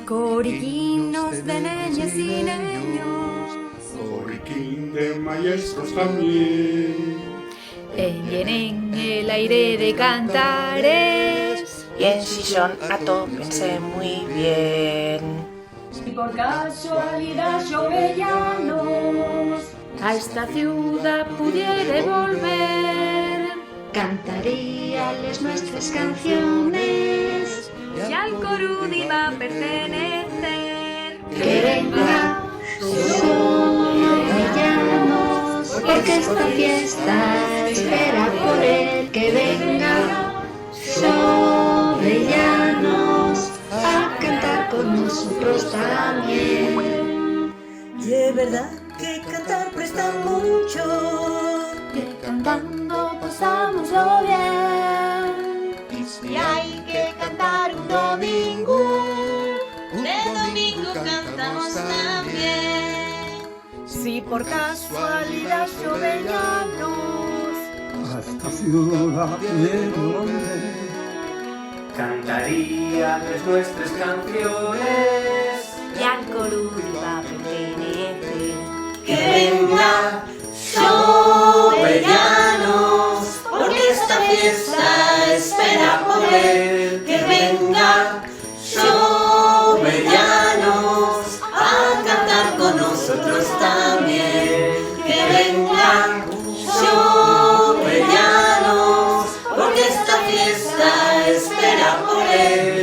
Coriquinos de neñas y neños, coriquín de maestros también. en el aire de cantares, y en sillón atópense muy bien. Si por casualidad Jovellanos a esta ciudad pudiere volver, cantaríales nuestras canciones, y al Corudi va a pertenecer. que venga Jovellanos, porque esta fiesta espera por él. Que venga Jovellanos a cantar con nosotros también. Y es verdad que cantar presta mucho, Que cantando pasámoslo bien. Y hay que cantar un domingo, de domingo cantamos también. Si por casualidad Jovellanos a esta ciudad de volver, cantaríales nuestras canciones, y al Corudi va a pertenecer. Que venga Jovellanos, porque esta fiesta espera por él. Que venga Jovellanos a cantar con nosotros también. Que venga Jovellanos, porque esta fiesta espera por él.